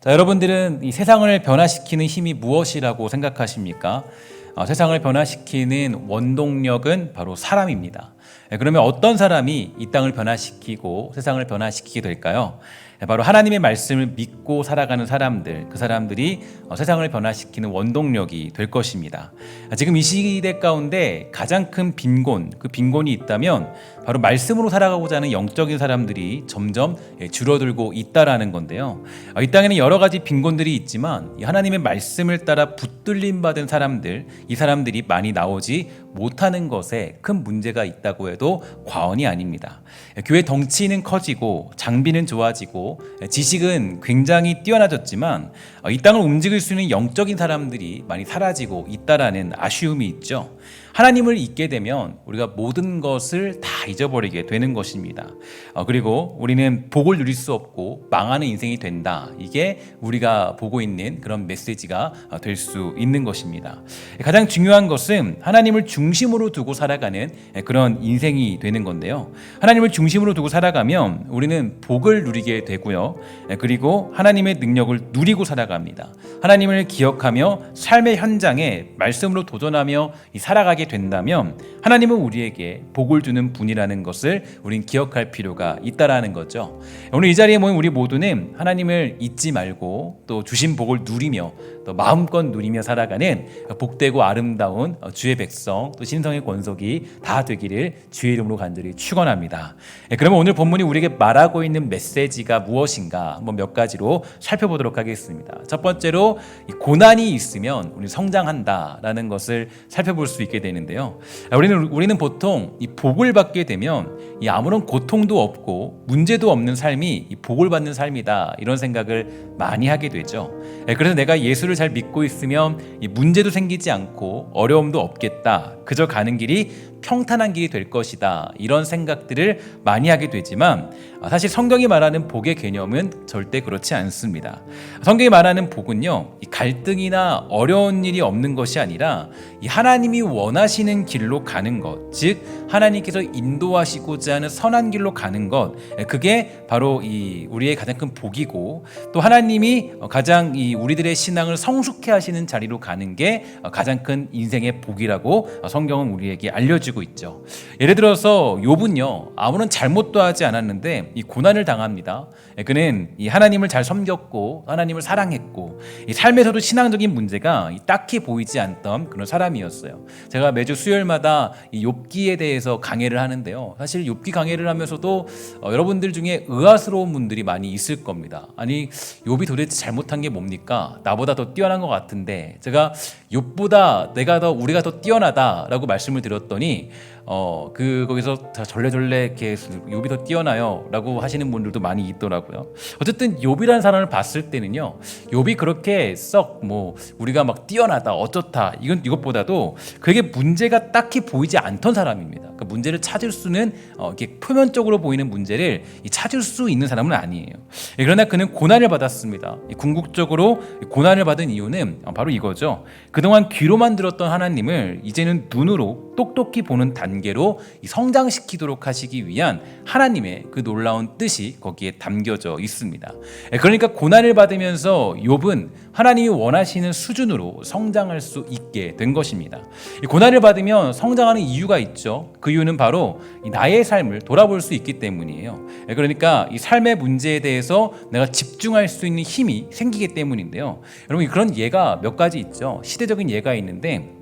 자, 여러분들은 이 세상을 변화시키는 힘이 무엇이라고 생각하십니까? 세상을 변화시키는 원동력은 바로 사람입니다. 그러면 어떤 사람이 이 땅을 변화시키고 세상을 변화시키게 될까요? 바로 하나님의 말씀을 믿고 살아가는 사람들, 그 사람들이 세상을 변화시키는 원동력이 될 것입니다. 지금 이 시대 가운데 가장 큰 빈곤, 그 빈곤이 있다면 바로 말씀으로 살아가고자 하는 영적인 사람들이 점점 줄어들고 있다라는 건데요. 이 땅에는 여러 가지 빈곤들이 있지만 하나님의 말씀을 따라 붙들림 받은 사람들, 이 사람들이 많이 나오지 못하는 것에 큰 문제가 있다고 해도 과언이 아닙니다. 교회 덩치는 커지고 장비는 좋아지고 지식은 굉장히 뛰어나졌지만 이 땅을 움직일 수 있는 영적인 사람들이 많이 사라지고 있다라는 아쉬움이 있죠. 하나님을 잊게 되면 우리가 모든 것을 다 잊어버리게 되는 것입니다. 그리고 우리는 복을 누릴 수 없고 망하는 인생이 된다. 이게 우리가 보고 있는 그런 메시지가 될 수 있는 것입니다. 가장 중요한 것은 하나님을 중심으로 두고 살아가는 그런 인생이 되는 건데요. 하나님을 중심으로 두고 살아가면 우리는 복을 누리게 되고요. 그리고 하나님의 능력을 누리고 살아갑니다. 하나님을 기억하며 삶의 현장에 말씀으로 도전하며 살아가게 된다면 하나님은 우리에게 복을 주는 분이라는 것을 우린 기억할 필요가 있다라는 거죠. 오늘 이 자리에 모인 우리 모두는 하나님을 잊지 말고 또 주신 복을 누리며 또 마음껏 누리며 살아가는 복되고 아름다운 주의 백성 또 신성의 권속이 다 되기를 주의 이름으로 간절히 축원합니다. 그러면 오늘 본문이 우리에게 말하고 있는 메시지가 무엇인가 한번 몇 가지로 살펴보도록 하겠습니다. 첫 번째로 고난이 있으면 우리 성장한다라는 것을 살펴볼 수 있게 되는데요. 우리는 보통 이 복을 받게 되면 이 아무런 고통도 없고 문제도 없는 삶이 이 복을 받는 삶이다 이런 생각을 많이 하게 되죠. 그래서 내가 예수를 잘 믿고 있으면 이 문제도 생기지 않고 어려움도 없겠다. 그저 가는 길이 평탄한 길이 될 것이다. 이런 생각들을 많이 하게 되지만 사실 성경이 말하는 복의 개념은 절대 그렇지 않습니다. 성경이 말하는 복은요, 이 갈등이나 어려운 일이 없는 것이 아니라 이 하나님이 원하시는 길로 가는 것, 즉 하나님께서 인도하시고자 하는 선한 길로 가는 것, 그게 바로 이 우리의 가장 큰 복이고 또 하나님이 가장 이 우리들의 신앙을 성숙해 하시는 자리로 가는 게 가장 큰 인생의 복이라고 성경은 우리에게 알려주고 있죠. 예를 들어서 욥은요, 아무런 잘못도 하지 않았는데 이 고난을 당합니다. 그는 이 하나님을 잘 섬겼고 하나님을 사랑했고 이 삶에서도 신앙적인 문제가 딱히 보이지 않던 그런 사람이었어요. 제가 매주 수요일마다 이 욥기에 대해서 강해를 하는데요. 사실 욥기 강해를 하면서도 여러분들 중에 의아스러운 분들이 많이 있을 겁니다. 아니, 욥이 도대체 잘못한 게 뭡니까? 나보다 더 뛰어난 것 같은데 제가 욥보다 우리가 더 뛰어나다라고 말씀을 드렸더니 거기서 절레절레 이렇게 욥이 더 뛰어나요라고 하시는 분들도 많이 있더라고요. 어쨌든 욥이라는 사람을 봤을 때는요, 욥이 그렇게 썩 우리가 막 뛰어나다 어쩌다 이것보다도 그게 문제가 딱히 보이지 않던 사람입니다. 그러니까 문제를 찾을 수는 이렇게 표면적으로 보이는 문제를 찾을 수 있는 사람은 아니에요. 그러나 그는 고난을 받았습니다. 궁극적으로 고난을 받은 이유는 바로 이거죠. 그동안 귀로만 들었던 하나님을 이제는 눈으로 똑똑히 보는 단계로 성장시키도록 하시기 위한 하나님의 그 놀라운 뜻이 거기에 담겨져 있습니다. 그러니까 고난을 받으면서 욥은 하나님이 원하시는 수준으로 성장할 수 있게 된 것입니다. 이 고난을 받으면 성장하는 이유가 있죠. 그 이유는 바로 나의 삶을 돌아볼 수 있기 때문이에요. 그러니까 이 삶의 문제에 대해서 내가 집중할 수 있는 힘이 생기기 때문인데요. 여러분, 그런 예가 몇 가지 있죠. 시대적인 예가 있는데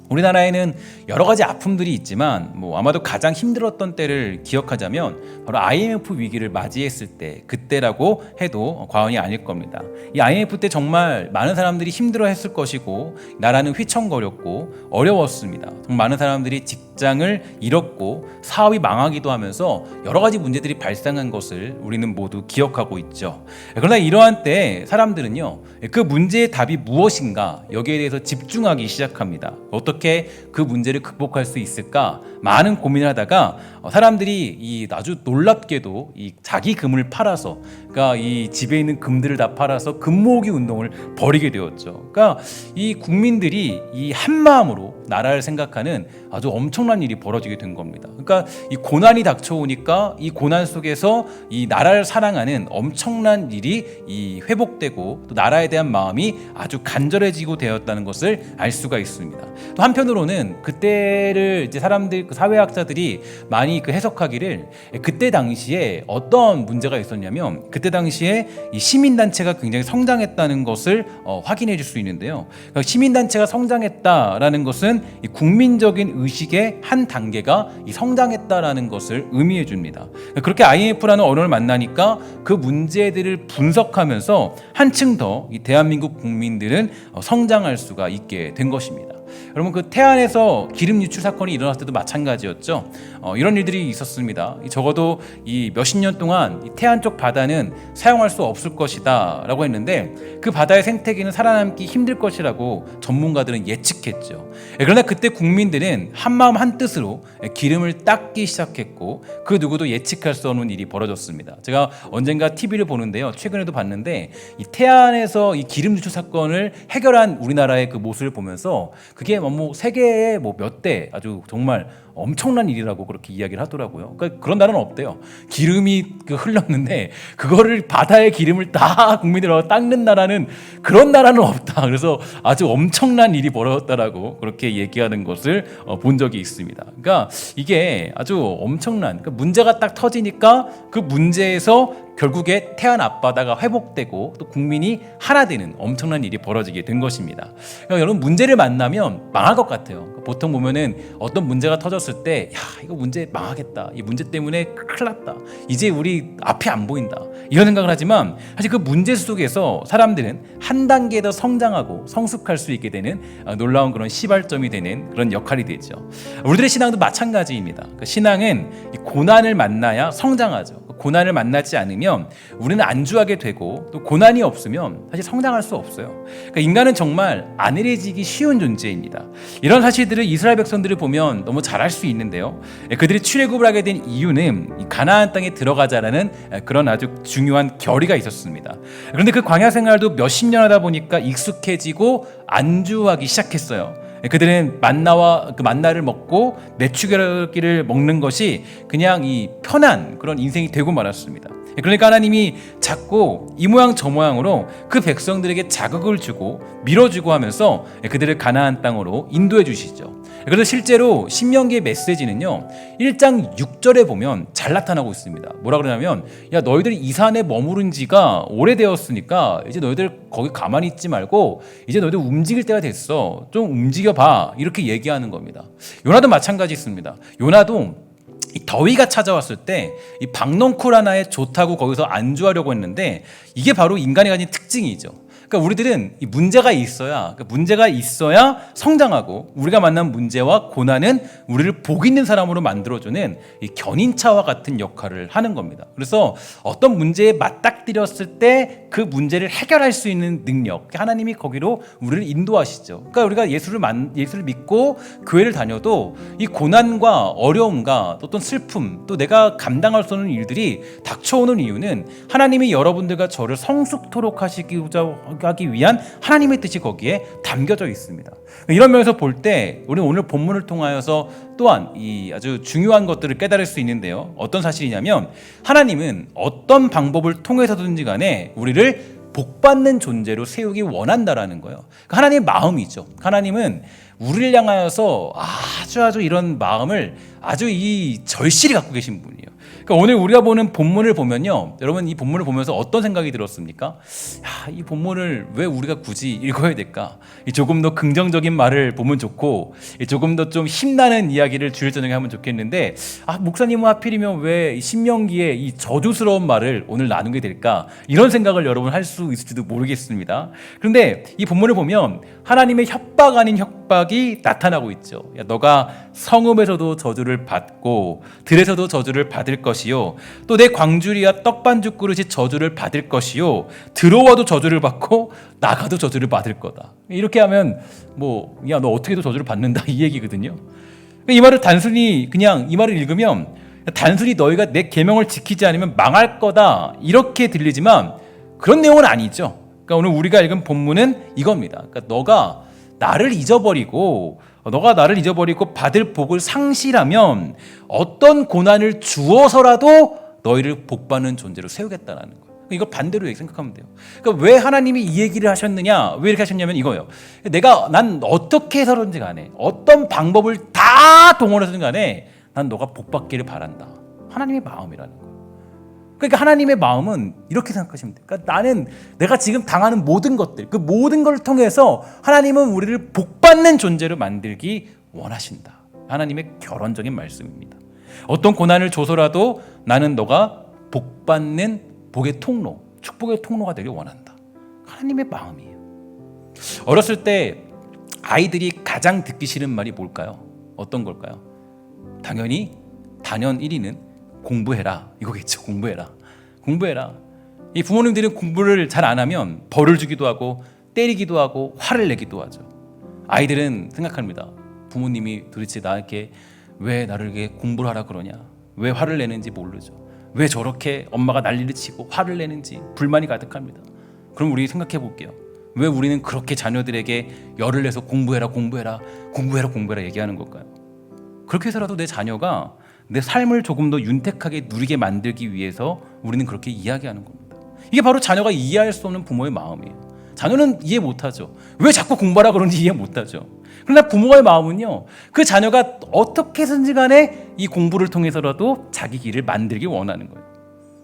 우리나라에는 여러 가지 아픔들이 있지만 아마도 가장 힘들었던 때를 기억하자면 바로 IMF 위기를 맞이했을 때, 그때라고 해도 과언이 아닐 겁니다. 이 IMF 때 정말 많은 사람들이 힘들어했을 것이고 나라는 휘청거렸고 어려웠습니다. 정말 많은 사람들이 직장을 잃었고 사업이 망하기도 하면서 여러 가지 문제들이 발생한 것을 우리는 모두 기억하고 있죠. 그러나 이러한 때 사람들은요, 그 문제의 답이 무엇인가 여기에 대해서 집중하기 시작합니다. 어떻게 그 문제를 극복할 수 있을까? 많은 고민을 하다가 사람들이 이 아주 놀랍게도 이 자기 금을 팔아서, 그러니까 이 집에 있는 금들을 다 팔아서 금 모으기 운동을 벌이게 되었죠. 그러니까 이 국민들이 이 한 마음으로 나라를 생각하는 아주 엄청난 엄청난 일이 벌어지게 된 겁니다. 그러니까 이 고난이 닥쳐오니까 이 고난 속에서 이 나라를 사랑하는 엄청난 일이 이 회복되고 또 나라에 대한 마음이 아주 간절해지고 되었다는 것을 알 수가 있습니다. 또 한편으로는 그때를 이제 사람들, 그 사회학자들이 많이 그 해석하기를, 그때 당시에 어떤 문제가 있었냐면 그때 당시에 이 시민단체가 굉장히 성장했다는 것을 확인해 줄 수 있는데요. 그러니까 시민단체가 성장했다라는 것은 이 국민적인 의식의 한 단계가 이 성장했다라는 것을 의미해 줍니다. 그렇게 IMF라는 언어를 만나니까 그 문제들을 분석하면서 한층 더 이 대한민국 국민들은 성장할 수가 있게 된 것입니다. 여러분, 그 태안에서 기름 유출 사건이 일어났을 때도 마찬가지였죠. 이런 일들이 있었습니다. 적어도 이 몇십 년 동안 이 태안 쪽 바다는 사용할 수 없을 것이다 라고 했는데 그 바다의 생태계는 살아남기 힘들 것이라고 전문가들은 예측했죠. 그러나 그때 국민들은 한마음 한뜻으로 기름을 닦기 시작했고 그 누구도 예측할 수 없는 일이 벌어졌습니다. 제가 언젠가 TV를 보는데요, 최근에도 봤는데 이 태안에서 이 기름 유출 사건을 해결한 우리나라의 그 모습을 보면서 그게 뭐 세계에 뭐 몇 대 아주 정말 엄청난 일이라고 그렇게 이야기를 하더라고요. 그러니까 그런 나라는 없대요. 기름이 흘렀는데 그거를 바다의 기름을 다 국민들이 닦는 나라는, 그런 나라는 없다. 그래서 아주 엄청난 일이 벌어졌다라고 그렇게 얘기하는 것을 본 적이 있습니다. 그러니까 이게 아주 엄청난, 그러니까 문제가 딱 터지니까 그 문제에서 결국에 태안 앞바다가 회복되고 또 국민이 하나 되는 엄청난 일이 벌어지게 된 것입니다. 그러니까 여러분, 문제를 만나면 망할 것 같아요. 그러니까 보통 보면은 어떤 문제가 터졌을 때, 야, 이거 문제 망하겠다, 이 문제 때문에 큰일 났다, 이제 우리 앞이 안 보인다, 이런 생각을 하지만 사실 그 문제 속에서 사람들은 한 단계 더 성장하고 성숙할 수 있게 되는 놀라운 그런 시발점이 되는 그런 역할이 되죠. 우리들의 신앙도 마찬가지입니다. 그 신앙은 이 고난을 만나야 성장하죠. 고난을 만나지 않으면 우리는 안주하게 되고 또 고난이 없으면 사실 성장할 수 없어요. 그러니까 인간은 정말 안일해지기 쉬운 존재입니다. 이런 사실들을 이스라엘 백성들을 보면 너무 잘 알 수 있는데요. 그들이 출애굽을 하게 된 이유는 이 가나안 땅에 들어가자라는 그런 아주 중요한 결의가 있었습니다. 그런데 그 광야 생활도 몇십 년 하다 보니까 익숙해지고 안주하기 시작했어요. 그들은 만나와 그 만나를 먹고 메추기를 먹는 것이 그냥 이 편한 그런 인생이 되고 말았습니다. 그러니까 하나님이 자꾸 이 모양 저 모양으로 그 백성들에게 자극을 주고 밀어주고 하면서 그들을 가나안 땅으로 인도해 주시죠. 그래서 실제로 신명기의 메시지는요, 1장 6절에 보면 잘 나타나고 있습니다. 뭐라 그러냐면, 야, 너희들이 이 산에 머무른 지가 오래되었으니까 이제 너희들 거기 가만히 있지 말고 이제 너희들 움직일 때가 됐어, 좀 움직여봐, 이렇게 얘기하는 겁니다. 요나도 마찬가지 있습니다. 요나도 이 더위가 찾아왔을 때 이 박넝쿨 하나에 좋다고 거기서 안주하려고 했는데 이게 바로 인간이 가진 특징이죠. 그러니까 우리들은 이 문제가 있어야 성장하고, 우리가 만난 문제와 고난은 우리를 복 있는 사람으로 만들어주는 이 견인차와 같은 역할을 하는 겁니다. 그래서 어떤 문제에 맞닥뜨렸을 때 그 문제를 해결할 수 있는 능력, 하나님이 거기로 우리를 인도하시죠. 그러니까 우리가 예수를 믿고 교회를 다녀도 이 고난과 어려움과 어떤 슬픔, 또 내가 감당할 수 없는 일들이 닥쳐오는 이유는 하나님이 여러분들과 저를 성숙토록 하기 위한 하나님의 뜻이 거기에 담겨져 있습니다. 이런 면에서 볼 때 우리는 오늘 본문을 통하여서 또한 이 아주 중요한 것들을 깨달을 수 있는데요. 어떤 사실이냐면, 하나님은 어떤 방법을 통해서든지 간에 우리를 복받는 존재로 세우기 원한다라는 거예요. 그러니까 하나님의 마음이죠. 하나님은 우리를 향하여서 아주 이런 마음을 아주 이 절실히 갖고 계신 분이에요. 그러니까 오늘 우리가 보는 본문을 보면요, 여러분, 이 본문을 보면서 어떤 생각이 들었습니까? 이 본문을 왜 우리가 굳이 읽어야 될까? 조금 더 긍정적인 말을 보면 좋고, 조금 더 좀 힘나는 이야기를 주일 저녁에 하면 좋겠는데, 목사님은 하필이면 왜 신명기의 이 저주스러운 말을 오늘 나누게 될까? 이런 생각을 여러분 할 수 있을지도 모르겠습니다. 그런데 이 본문을 보면 하나님의 협박 아닌 협박이 나타나고 있죠. 야, 너가 성읍에서도 저주를 받고 들에서도 저주를 받을 것이요, 또 내 광주리와 떡반죽 그릇이 저주를 받을 것이요, 들어와도 저주를 받고 나가도 저주를 받을 거다. 이렇게 하면 뭐, 야, 너 어떻게 해도 저주를 받는다, 이 얘기거든요. 이 말을 단순히 그냥 이 말을 읽으면 단순히 너희가 내 계명을 지키지 않으면 망할 거다, 이렇게 들리지만 그런 내용은 아니죠. 그러니까 오늘 우리가 읽은 본문은 이겁니다. 그러니까 너가 너가 나를 잊어버리고 받을 복을 상실하면 어떤 고난을 주어서라도 너희를 복받는 존재로 세우겠다라는 거예요. 이걸 반대로 생각하면 돼요. 그러니까 왜 하나님이 이 얘기를 하셨느냐, 왜 이렇게 하셨냐면 이거예요. 난 어떻게 해서든지 간에 어떤 방법을 다 동원해서든 간에 난 너가 복받기를 바란다. 하나님의 마음이라는 거예요. 그러니까 하나님의 마음은 이렇게 생각하시면 돼요. 그러니까 내가 지금 당하는 모든 것들, 그 모든 걸 통해서 하나님은 우리를 복받는 존재로 만들기 원하신다. 하나님의 결론적인 말씀입니다. 어떤 고난을 줘서라도 나는 너가 복받는 복의 통로, 축복의 통로가 되길 원한다. 하나님의 마음이에요. 어렸을 때 아이들이 가장 듣기 싫은 말이 뭘까요? 어떤 걸까요? 당연히 단연 1위는 공부해라 이거겠죠. 공부해라. 이 부모님들은 공부를 잘 안 하면 벌을 주기도 하고 때리기도 하고 화를 내기도 하죠. 아이들은 생각합니다. 부모님이 도대체 나에게 왜 나를 이렇게 공부를 하라 그러냐, 왜 화를 내는지 모르죠. 왜 저렇게 엄마가 난리를 치고 화를 내는지 불만이 가득합니다. 그럼 우리 생각해 볼게요. 왜 우리는 그렇게 자녀들에게 열을 내서 공부해라 얘기하는 걸까요? 그렇게 해서라도 내 자녀가 내 삶을 조금 더 윤택하게 누리게 만들기 위해서 우리는 그렇게 이야기하는 겁니다. 이게 바로 자녀가 이해할 수 없는 부모의 마음이에요. 자녀는 이해 못하죠. 왜 자꾸 공부하라 그러는지 이해 못하죠. 그러나 부모의 마음은요, 그 자녀가 어떻게 해서든지 간에 이 공부를 통해서라도 자기 길을 만들기 원하는 거예요.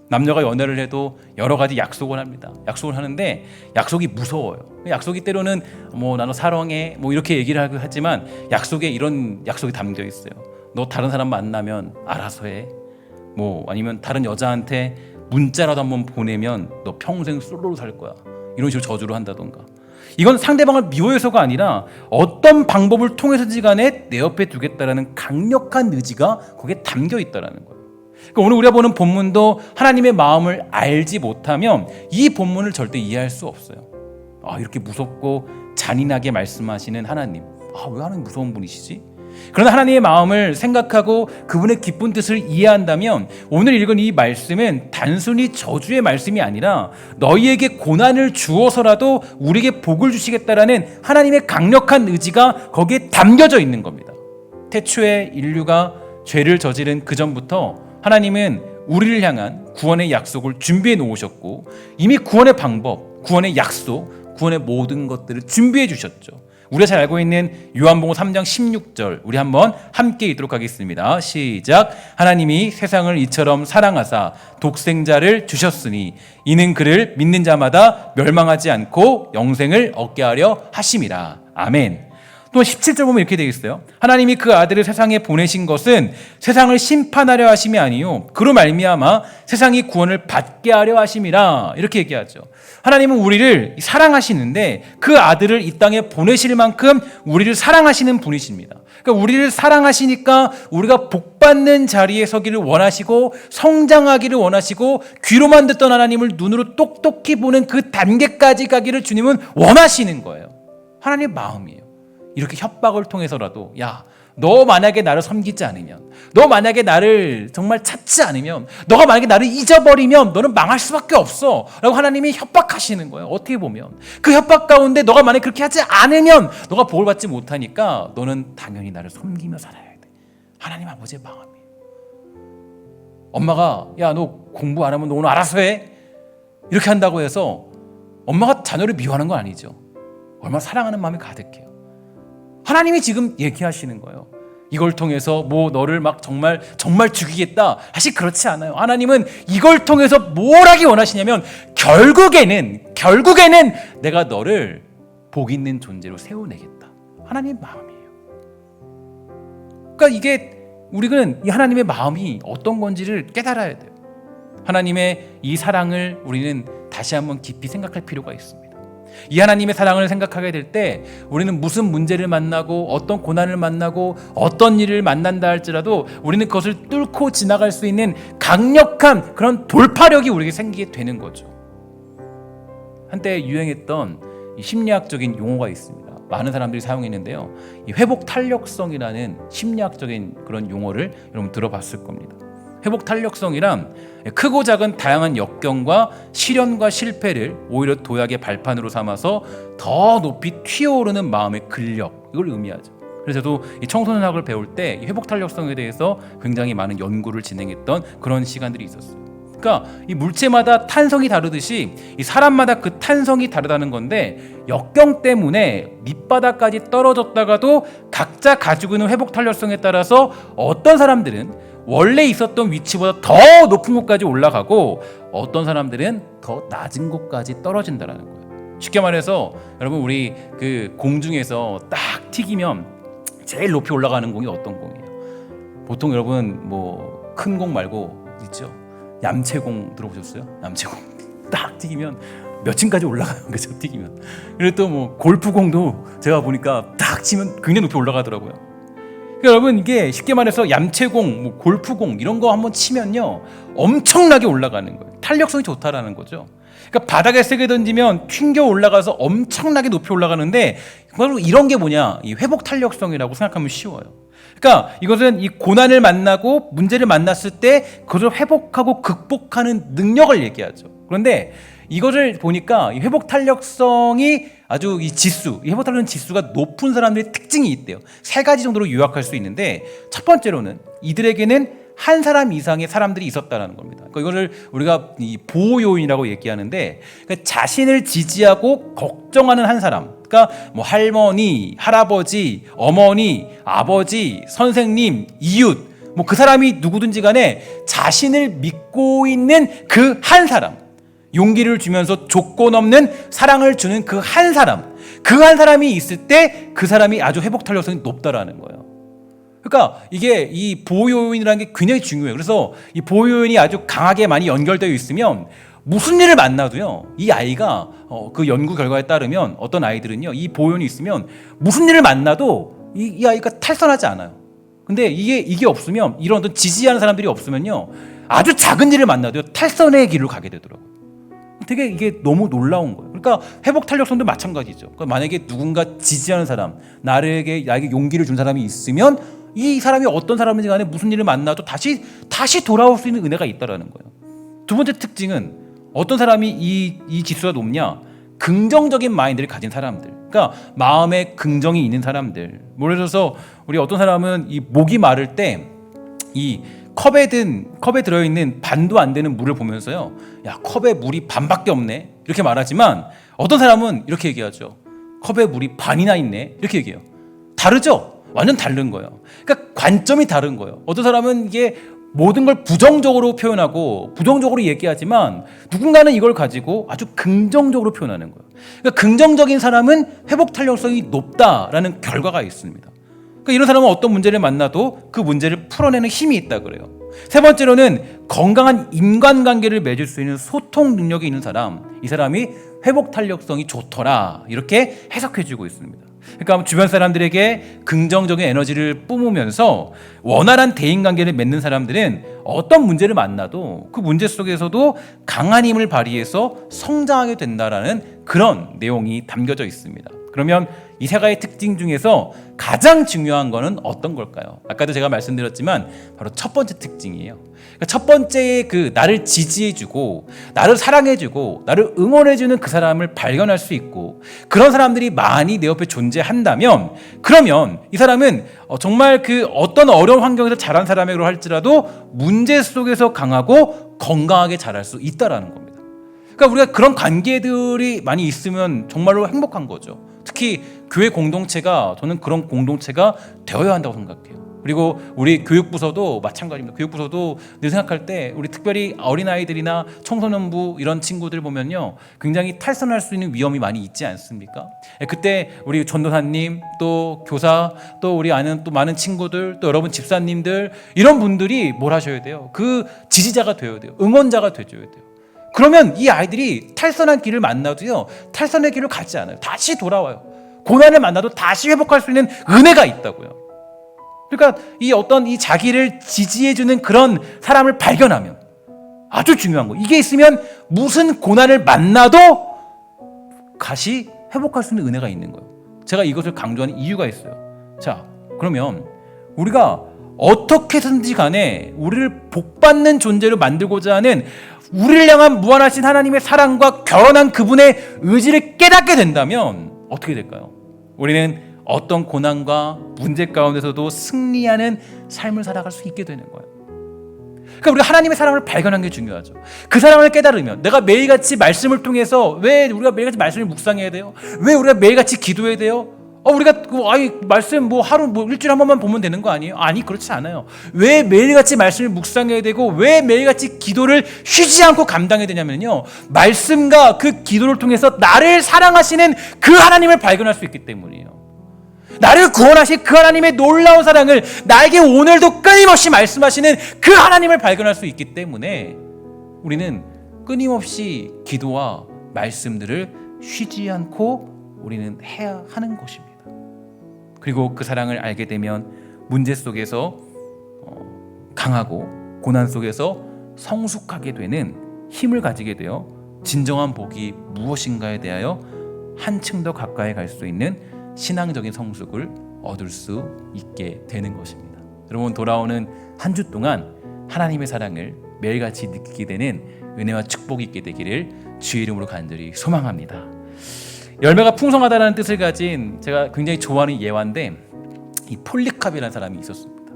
남녀가 연애를 해도 여러 가지 약속을 합니다. 약속을 하는데 약속이 무서워요. 약속이 때로는 나는 사랑해 이렇게 얘기를 하지만 약속에 이런 약속이 담겨 있어요. 너 다른 사람 만나면 알아서 해. 아니면 다른 여자한테 문자라도 한번 보내면 너 평생 솔로로 살 거야. 이런 식으로 저주를 한다던가. 이건 상대방을 미워해서가 아니라 어떤 방법을 통해서든지 간에 내 옆에 두겠다라는 강력한 의지가 거기에 담겨 있다라는 거예요. 그러니까 오늘 우리가 보는 본문도 하나님의 마음을 알지 못하면 이 본문을 절대 이해할 수 없어요. 이렇게 무섭고 잔인하게 말씀하시는 하나님, 왜 하나님 무서운 분이시지? 그러나 하나님의 마음을 생각하고 그분의 기쁜 뜻을 이해한다면 오늘 읽은 이 말씀은 단순히 저주의 말씀이 아니라 너희에게 고난을 주어서라도 우리에게 복을 주시겠다라는 하나님의 강력한 의지가 거기에 담겨져 있는 겁니다. 태초에 인류가 죄를 저지른 그 전부터 하나님은 우리를 향한 구원의 약속을 준비해 놓으셨고 이미 구원의 방법, 구원의 약속, 구원의 모든 것들을 준비해 주셨죠. 우리가 잘 알고 있는 요한복음 3장 16절 우리 한번 함께 읽도록 하겠습니다. 시작. 하나님이 세상을 이처럼 사랑하사 독생자를 주셨으니 이는 그를 믿는 자마다 멸망하지 않고 영생을 얻게 하려 하심이라. 아멘. 또 17절 보면 이렇게 되어 있어요. 하나님이 그 아들을 세상에 보내신 것은 세상을 심판하려 하심이 아니요 그로 말미암아 세상이 구원을 받게 하려 하심이라. 이렇게 얘기하죠. 하나님은 우리를 사랑하시는데 그 아들을 이 땅에 보내실 만큼 우리를 사랑하시는 분이십니다. 그러니까 우리를 사랑하시니까 우리가 복받는 자리에 서기를 원하시고 성장하기를 원하시고 귀로만 듣던 하나님을 눈으로 똑똑히 보는 그 단계까지 가기를 주님은 원하시는 거예요. 하나님의 마음이에요. 이렇게 협박을 통해서라도 너 만약에 나를 섬기지 않으면, 너 만약에 나를 정말 찾지 않으면, 너가 만약에 나를 잊어버리면 너는 망할 수밖에 없어 라고 하나님이 협박하시는 거예요. 어떻게 보면 그 협박 가운데 너가 만약에 그렇게 하지 않으면 너가 복을 받지 못하니까 너는 당연히 나를 섬기며 살아야 돼. 하나님 아버지의 마음이에요. 엄마가 너 공부 안 하면 너 오늘 알아서 해 이렇게 한다고 해서 엄마가 자녀를 미워하는 건 아니죠. 얼마나 사랑하는 마음이 가득해요. 하나님이 지금 얘기하시는 거예요. 이걸 통해서 너를 막 정말 죽이겠다. 사실 그렇지 않아요. 하나님은 이걸 통해서 뭘 하기 원하시냐면 결국에는 내가 너를 복 있는 존재로 세워내겠다. 하나님의 마음이에요. 그러니까 이게 우리는 이 하나님의 마음이 어떤 건지를 깨달아야 돼요. 하나님의 이 사랑을 우리는 다시 한번 깊이 생각할 필요가 있습니다. 이 하나님의 사랑을 생각하게 될 때 우리는 무슨 문제를 만나고 어떤 고난을 만나고 어떤 일을 만난다 할지라도 우리는 그것을 뚫고 지나갈 수 있는 강력한 그런 돌파력이 우리에게 생기게 되는 거죠. 한때 유행했던 이 심리학적인 용어가 있습니다. 많은 사람들이 사용했는데요. 이 회복 탄력성이라는 심리학적인 그런 용어를 여러분 들어봤을 겁니다. 회복 탄력성이란 크고 작은 다양한 역경과 시련과 실패를 오히려 도약의 발판으로 삼아서 더 높이 튀어오르는 마음의 근력, 이걸 의미하죠. 그래서 저도 이 청소년학을 배울 때 이 회복 탄력성에 대해서 굉장히 많은 연구를 진행했던 그런 시간들이 있었어요. 그러니까 이 물체마다 탄성이 다르듯이 이 사람마다 그 탄성이 다르다는 건데, 역경 때문에 밑바닥까지 떨어졌다가도 각자 가지고 있는 회복 탄력성에 따라서 어떤 사람들은 원래 있었던 위치보다 더 높은 곳까지 올라가고 어떤 사람들은 더 낮은 곳까지 떨어진다는 거예요. 쉽게 말해서 여러분, 우리 그 공중에서 딱 튀기면 제일 높이 올라가는 공이 어떤 공이에요? 보통 여러분 뭐 큰 공 말고 있죠? 얌체공 들어보셨어요? 얌체공 딱 튀기면 몇 층까지 올라가요. 그죠? 튀기면. 그리고 또 뭐 골프공도 제가 보니까 딱 치면 굉장히 높이 올라가더라고요. 그러니까 여러분, 이게 쉽게 말해서 얌체공, 뭐 골프공 이런 거 한번 치면요 엄청나게 올라가는 거예요. 탄력성이 좋다라는 거죠. 그러니까 바닥에 세게 던지면 튕겨 올라가서 엄청나게 높이 올라가는데, 바로 이런 게 뭐냐, 이 회복 탄력성이라고 생각하면 쉬워요. 그러니까 이것은 이 고난을 만나고 문제를 만났을 때 그것을 회복하고 극복하는 능력을 얘기하죠. 그런데 이것을 보니까 이 회복 탄력성이 아주 이 지수, 이 회복 탄력 지수가 높은 사람들의 특징이 있대요. 세 가지 정도로 요약할 수 있는데, 첫 번째로는 이들에게는 한 사람 이상의 사람들이 있었다는 겁니다. 그러니까 이거를 우리가 이 보호 요인이라고 얘기하는데, 그러니까 자신을 지지하고 걱정하는 한 사람, 그러니까 뭐 할머니, 할아버지, 어머니, 아버지, 선생님, 이웃, 뭐 그 사람이 누구든지 간에 자신을 믿고 있는 그 한 사람, 용기를 주면서 조건 없는 사랑을 주는 그 한 사람, 그 한 사람이 있을 때 그 사람이 아주 회복 탄력성이 높다라는 거예요. 그러니까 이게 이 보호 요인이라는 게 굉장히 중요해요. 그래서 이 보호 요인이 아주 강하게 많이 연결되어 있으면 무슨 일을 만나도요, 이 아이가 그 연구 결과에 따르면 어떤 아이들은요, 이 보호 요인이 있으면 무슨 일을 만나도 이 아이가 탈선하지 않아요. 근데 이게 없으면, 이런 어떤 지지하는 사람들이 없으면요, 아주 작은 일을 만나도 탈선의 길로 가게 되더라고요. 되게 이게 너무 놀라운 거예요. 그러니까 회복 탄력성도 마찬가지죠. 그러니까 만약에 누군가 지지하는 사람, 나에게 용기를 준 사람이 있으면 이 사람이 어떤 사람인지 간에 무슨 일을 만나도 다시 돌아올 수 있는 은혜가 있다라는 거예요. 두 번째 특징은, 어떤 사람이 이 지수가 높냐? 긍정적인 마인드를 가진 사람들. 그러니까 마음에 긍정이 있는 사람들. 예를 들어서 우리 어떤 사람은 이 목이 마를 때 이 컵에 들어있는 반도 안 되는 물을 보면서요, 야, 컵에 물이 반밖에 없네, 이렇게 말하지만 어떤 사람은 이렇게 얘기하죠. 컵에 물이 반이나 있네, 이렇게 얘기해요. 다르죠? 완전 다른 거예요. 그러니까 관점이 다른 거예요. 어떤 사람은 이게 모든 걸 부정적으로 표현하고 부정적으로 얘기하지만, 누군가는 이걸 가지고 아주 긍정적으로 표현하는 거예요. 그러니까 긍정적인 사람은 회복 탄력성이 높다라는 결과가 있습니다. 그러니까 이런 사람은 어떤 문제를 만나도 그 문제를 풀어내는 힘이 있다 그래요. 세 번째로는 건강한 인간관계를 맺을 수 있는 소통 능력이 있는 사람, 이 사람이 회복 탄력성이 좋더라, 이렇게 해석해주고 있습니다. 그러니까 주변 사람들에게 긍정적인 에너지를 뿜으면서 원활한 대인관계를 맺는 사람들은 어떤 문제를 만나도 그 문제 속에서도 강한 힘을 발휘해서 성장하게 된다라는 그런 내용이 담겨져 있습니다. 그러면 이 세 가지 특징 중에서 가장 중요한 거는 어떤 걸까요? 아까도 제가 말씀드렸지만 바로 첫 번째 특징이에요. 그러니까 첫 번째, 그 나를 지지해주고 나를 사랑해주고 나를 응원해주는 그 사람을 발견할 수 있고, 그런 사람들이 많이 내 옆에 존재한다면, 그러면 이 사람은 정말 그 어떤 어려운 환경에서 자란 사람이라고 할지라도 문제 속에서 강하고 건강하게 자랄 수 있다라는 겁니다. 그러니까 우리가 그런 관계들이 많이 있으면 정말로 행복한 거죠. 특히 교회 공동체가, 저는 그런 공동체가 되어야 한다고 생각해요. 그리고 우리 교육부서도 마찬가지입니다. 교육부서도 늘 생각할 때 우리 특별히 어린아이들이나 청소년부 이런 친구들 보면요, 굉장히 탈선할 수 있는 위험이 많이 있지 않습니까? 그때 우리 전도사님, 또 교사, 또 우리 아는 또 많은 친구들, 또 여러분 집사님들, 이런 분들이 뭘 하셔야 돼요? 그 지지자가 되어야 돼요. 응원자가 되어야 돼요. 그러면 이 아이들이 탈선한 길을 만나도요, 탈선의 길을 가지 않아요. 다시 돌아와요. 고난을 만나도 다시 회복할 수 있는 은혜가 있다고요. 그러니까 이 어떤 이 자기를 지지해주는 그런 사람을 발견하면 아주 중요한 거. 이게 있으면 무슨 고난을 만나도 다시 회복할 수 있는 은혜가 있는 거예요. 제가 이것을 강조하는 이유가 있어요. 자, 그러면 우리가 어떻게든지 간에 우리를 복받는 존재로 만들고자 하는 우리를 향한 무한하신 하나님의 사랑과 결연한 그분의 의지를 깨닫게 된다면 어떻게 될까요? 우리는 어떤 고난과 문제 가운데서도 승리하는 삶을 살아갈 수 있게 되는 거예요. 그러니까 우리가 하나님의 사랑을 발견하는 게 중요하죠. 그 사랑을 깨달으면 내가 매일같이 말씀을 통해서 왜 우리가 매일같이 말씀을 묵상해야 돼요? 왜 우리가 매일같이 기도해야 돼요? 우리가 말씀 하루 일주일에 한 번만 보면 되는 거 아니에요? 아니, 그렇지 않아요. 왜 매일같이 말씀을 묵상해야 되고 왜 매일같이 기도를 쉬지 않고 감당해야 되냐면요, 말씀과 그 기도를 통해서 나를 사랑하시는 그 하나님을 발견할 수 있기 때문이에요. 나를 구원하실 그 하나님의 놀라운 사랑을 나에게 오늘도 끊임없이 말씀하시는 그 하나님을 발견할 수 있기 때문에 우리는 끊임없이 기도와 말씀들을 쉬지 않고 우리는 해야 하는 것입니다. 그리고 그 사랑을 알게 되면 문제 속에서 강하고 고난 속에서 성숙하게 되는 힘을 가지게 되어 진정한 복이 무엇인가에 대하여 한층 더 가까이 갈 수 있는 신앙적인 성숙을 얻을 수 있게 되는 것입니다. 여러분, 돌아오는 한 주 동안 하나님의 사랑을 매일같이 느끼게 되는 은혜와 축복이 있게 되기를 주의 이름으로 간절히 소망합니다. 열매가 풍성하다는 뜻을 가진 제가 굉장히 좋아하는 예화인데, 이 폴리캅이라는 사람이 있었습니다.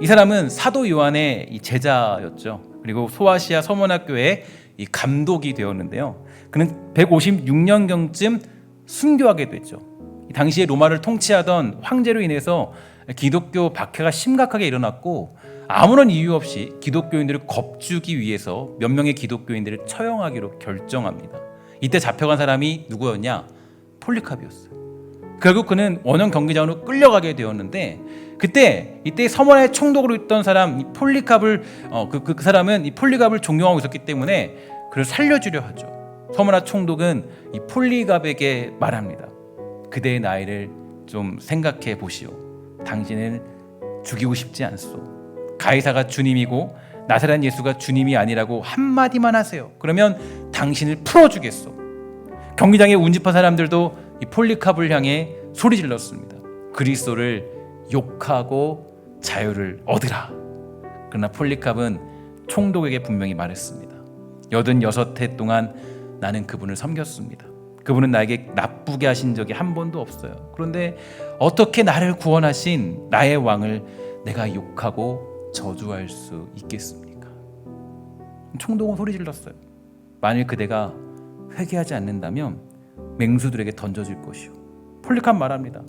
이 사람은 사도 요한의 이 제자였죠. 그리고 소아시아 서문학교의 이 감독이 되었는데요. 그는 156년경쯤 순교하게 됐죠. 당시에 로마를 통치하던 황제로 인해서 기독교 박해가 심각하게 일어났고, 아무런 이유 없이 기독교인들을 겁주기 위해서 몇 명의 기독교인들을 처형하기로 결정합니다. 이때 잡혀간 사람이 누구였냐? 폴리캅이었어요. 결국 그는 원형 경기장으로 끌려가게 되었는데, 이때 서머나의 총독으로 있던 사람 이 폴리캅을 그 사람은 이 폴리캅을 존경하고 있었기 때문에 그를 살려주려 하죠. 서머나 총독은 이 폴리캅에게 말합니다. 그대의 나이를 좀 생각해 보시오. 당신을 죽이고 싶지 않소. 가이사가 주님이고 나사렛 예수가 주님이 아니라고 한마디만 하세요. 그러면 당신을 풀어주겠소. 경기장에 운집한 사람들도 이 폴리캅을 향해 소리 질렀습니다. 그리스도를 욕하고 자유를 얻으라. 그러나 폴리캅은 총독에게 분명히 말했습니다. 86해 동안 나는 그분을 섬겼습니다. 그분은 나에게 나쁘게 하신 적이 한 번도 없어요. 그런데 어떻게 나를 구원하신 나의 왕을 내가 욕하고 저주할 수 있겠습니까? 총독은 소리 질렀어요. 만일 그대가 회개하지 않는다면 맹수들에게 던져질 것이요. 폴리캅 말합니다.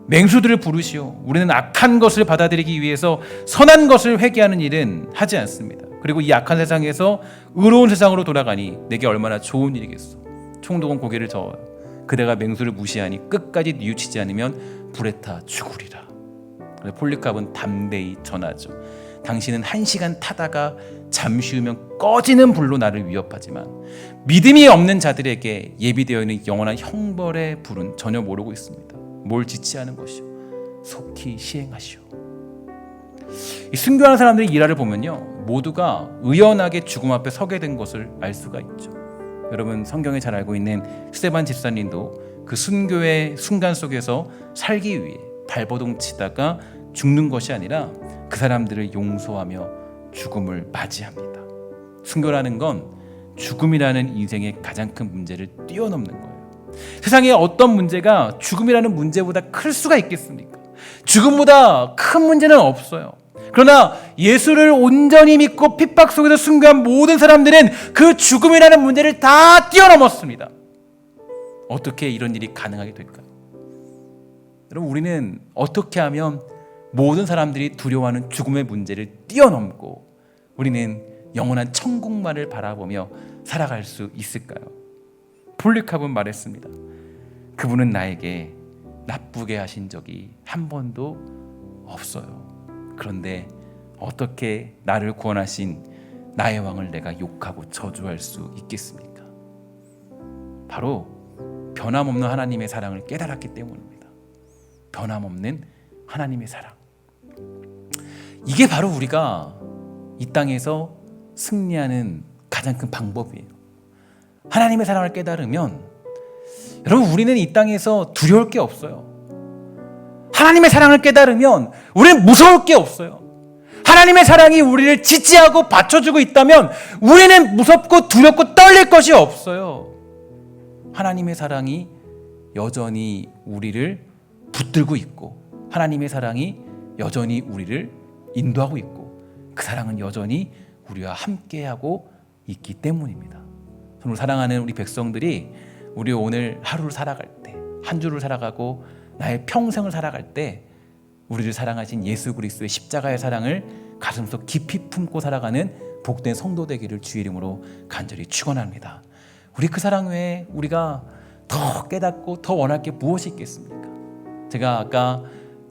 맹수들을 부르시오. 우리는 악한 것을 받아들이기 위해서 선한 것을 회개하는 일은 하지 않습니다. 그리고 이 악한 세상에서 의로운 세상으로 돌아가니 내게 얼마나 좋은 일이겠소. 총독은 고개를 저어요. 그대가 맹수를 무시하니 끝까지 뉘우치지 않으면 불에 타 죽으리라. 폴리캅은 담대히 전하죠. 당신은 1시간 타다가 잠시 후면 꺼지는 불로 나를 위협하지만 믿음이 없는 자들에게 예비되어 있는 영원한 형벌의 불은 전혀 모르고 있습니다. 뭘 지체하는 것이요, 속히 시행하시오. 이 순교하는 사람들의 일화를 보면요, 모두가 의연하게 죽음 앞에 서게 된 것을 알 수가 있죠. 여러분, 성경에 잘 알고 있는 스데반 집사님도 그 순교의 순간 속에서 살기 위해 발버둥 치다가 죽는 것이 아니라 그 사람들을 용서하며 죽음을 맞이합니다. 순교라는 건 죽음이라는 인생의 가장 큰 문제를 뛰어넘는 거예요. 세상에 어떤 문제가 죽음이라는 문제보다 클 수가 있겠습니까? 죽음보다 큰 문제는 없어요. 그러나 예수를 온전히 믿고 핍박 속에서 순교한 모든 사람들은 그 죽음이라는 문제를 다 뛰어넘었습니다. 어떻게 이런 일이 가능하게 될까요? 여러분, 우리는 어떻게 하면 모든 사람들이 두려워하는 죽음의 문제를 뛰어넘고 우리는 영원한 천국만을 바라보며 살아갈 수 있을까요? 폴리캅은 말했습니다. 그분은 나에게 나쁘게 하신 적이 한 번도 없어요. 그런데 어떻게 나를 구원하신 나의 왕을 내가 욕하고 저주할 수 있겠습니까? 바로 변함없는 하나님의 사랑을 깨달았기 때문입니다. 변함없는 하나님의 사랑. 이게 바로 우리가 이 땅에서 승리하는 가장 큰 방법이에요. 하나님의 사랑을 깨달으면 여러분, 우리는 이 땅에서 두려울 게 없어요. 하나님의 사랑을 깨달으면 우리는 무서울 게 없어요. 하나님의 사랑이 우리를 지지하고 받쳐주고 있다면 우리는 무섭고 두렵고 떨릴 것이 없어요. 하나님의 사랑이 여전히 우리를 붙들고 있고, 하나님의 사랑이 여전히 우리를 인도하고 있고, 그 사랑은 여전히 우리와 함께하고 있기 때문입니다. 저는 사랑하는 우리 백성들이 우리 오늘 하루를 살아갈 때, 한 주를 살아가고 나의 평생을 살아갈 때 우리를 사랑하신 예수 그리스도의 십자가의 사랑을 가슴속 깊이 품고 살아가는 복된 성도 되기를 주의 이름으로 간절히 축원합니다. 우리 그 사랑 외에 우리가 더 깨닫고 더 원할 게 무엇이 있겠습니까? 제가 아까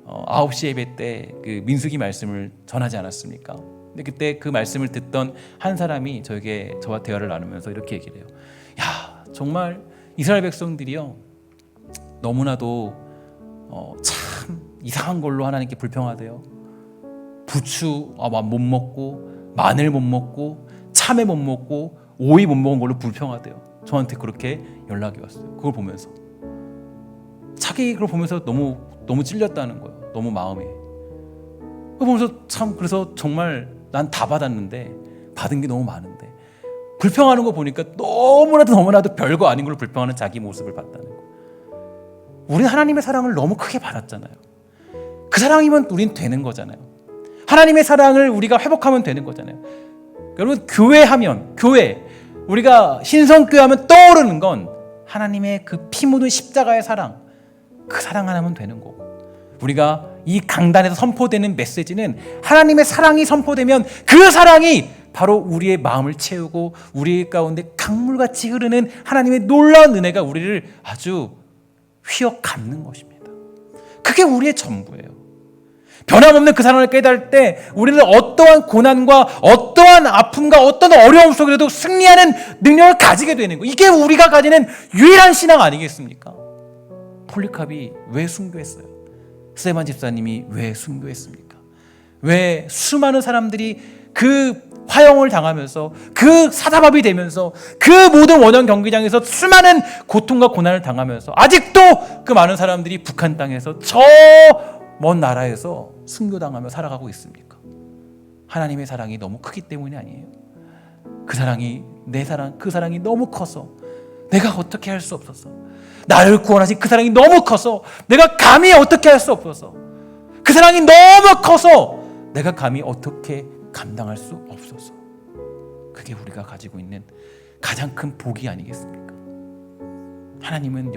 9시 예배 때 그 민수기 말씀을 전하지 않았습니까? 근데 그때 그 말씀을 듣던 한 사람이 저와 대화를 나누면서 이렇게 얘기를 해요. 야, 정말 이스라엘 백성들이요, 너무나도 참 이상한 걸로 하나님께 불평하대요. 부추 못 먹고, 마늘 못 먹고, 참외 못 먹고, 오이 못 먹은 걸로 불평하대요. 저한테 그렇게 연락이 왔어요. 그걸 보면서 자기 그걸 보면서 너무 찔렸다는 거예요. 너무 마음에. 그걸 보면서 참, 그래서 정말 난 다 받았는데 받은 게 너무 많은데 불평하는 거 보니까 너무나도 별거 아닌 걸로 불평하는 자기 모습을 봤다는 거. 우리는 하나님의 사랑을 너무 크게 받았잖아요. 그 사랑이면 우린 되는 거잖아요. 하나님의 사랑을 우리가 회복하면 되는 거잖아요. 여러분, 교회 우리가 신성교회 하면 떠오르는 건 하나님의 그 피 묻은 십자가의 사랑, 그 사랑 하나면 되는 거고, 우리가 이 강단에서 선포되는 메시지는 하나님의 사랑이 선포되면 그 사랑이 바로 우리의 마음을 채우고 우리 가운데 강물같이 흐르는 하나님의 놀라운 은혜가 우리를 아주 휘어 감는 것입니다. 그게 우리의 전부예요. 변함없는 그 사랑을 깨달을 때 우리는 어떠한 고난과 어떠한 아픔과 어떤 어려움 속에서도 승리하는 능력을 가지게 되는 거예요. 이게 우리가 가지는 유일한 신앙 아니겠습니까? 폴리캅이 왜 순교했어요? 스테반 집사님이 왜 순교했습니까? 왜 수많은 사람들이 그 화형을 당하면서, 그 사자밥이 되면서, 그 모든 원형 경기장에서 수많은 고통과 고난을 당하면서 아직도 그 많은 사람들이 북한 땅에서 저 먼 나라에서 순교당하며 살아가고 있습니까? 하나님의 사랑이 너무 크기 때문이 아니에요. 그 사랑이 그 사랑이 너무 커서 내가 어떻게 할 수 없어서, 나를 구원하신 그 사랑이 너무 커서 내가 감히 어떻게 할 수 없어서, 그 사랑이 너무 커서 내가 감히 어떻게 감당할 수 없어서. 그게 우리가 가지고 있는 가장 큰 복이 아니겠습니까? 하나님은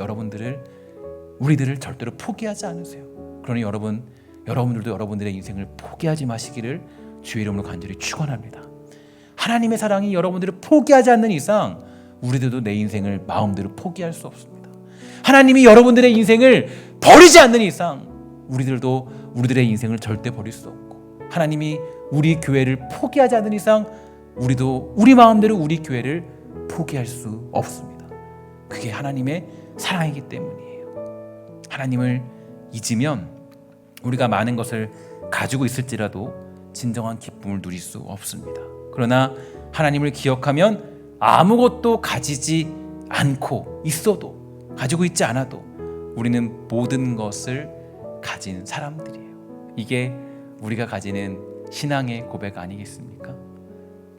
우리들을 절대로 포기하지 않으세요. 그러니 여러분들도 여러분들의 인생을 포기하지 마시기를 주의 이름으로 간절히 축원합니다. 하나님의 사랑이 여러분들을 포기하지 않는 이상 우리들도 내 인생을 마음대로 포기할 수 없습니다. 하나님이 여러분들의 인생을 버리지 않는 이상 우리들도 우리들의 인생을 절대 버릴 수 없고, 하나님이 우리 교회를 포기하지 않는 이상 우리도 우리 마음대로 우리 교회를 포기할 수 없습니다. 그게 하나님의 사랑이기 때문이에요. 하나님을 잊으면 우리가 많은 것을 가지고 있을지라도 진정한 기쁨을 누릴 수 없습니다. 그러나 하나님을 기억하면 아무것도 가지지 않고 있어도, 가지고 있지 않아도 우리는 모든 것을 가진 사람들이에요. 이게 우리가 가지는 신앙의 고백 아니겠습니까?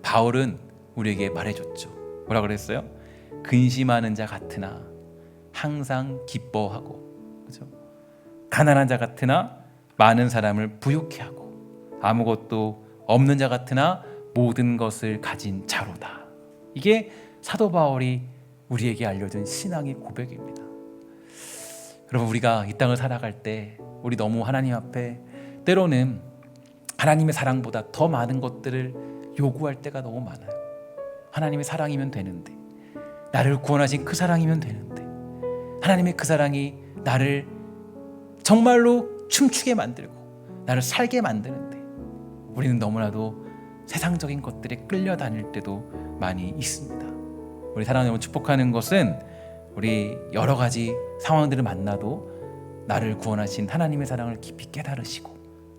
바울은 우리에게 말해줬죠. 뭐라 그랬어요? 근심하는 자 같으나 항상 기뻐하고, 그렇죠? 가난한 자 같으나 많은 사람을 부유케 하고, 아무것도 없는 자 같으나 모든 것을 가진 자로다. 이게 사도 바울이 우리에게 알려준 신앙의 고백입니다. 여러분, 우리가 이 땅을 살아갈 때 우리 너무 하나님 앞에 때로는 하나님의 사랑보다 더 많은 것들을 요구할 때가 너무 많아요. 하나님의 사랑이면 되는데, 나를 구원하신 그 사랑이면 되는데, 하나님의 그 사랑이 나를 정말로 춤추게 만들고 나를 살게 만드는데 우리는 너무나도 세상적인 것들에 끌려다닐 때도 많이 있습니다. 우리 사랑하는 여러분, 축복하는 것은 우리 여러 가지 상황들을 만나도 나를 구원하신 하나님의 사랑을 깊이 깨달으시고,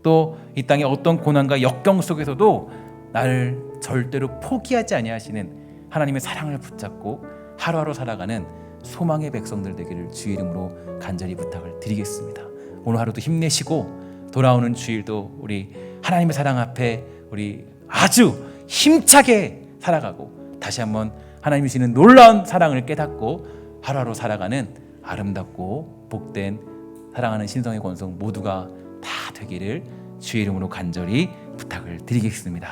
또 이 땅의 어떤 고난과 역경 속에서도 나를 절대로 포기하지 아니하시는 하나님의 사랑을 붙잡고 하루하루 살아가는 소망의 백성들 되기를 주의 이름으로 간절히 부탁을 드리겠습니다. 오늘 하루도 힘내시고 돌아오는 주일도 우리 하나님의 사랑 앞에 우리 아주 힘차게 살아가고 다시 한번 하나님이 주시는 놀라운 사랑을 깨닫고 하루하루 살아가는 아름답고 복된 사랑하는 신성의 권속 모두가 다 되기를 주의 이름으로 간절히 부탁을 드리겠습니다.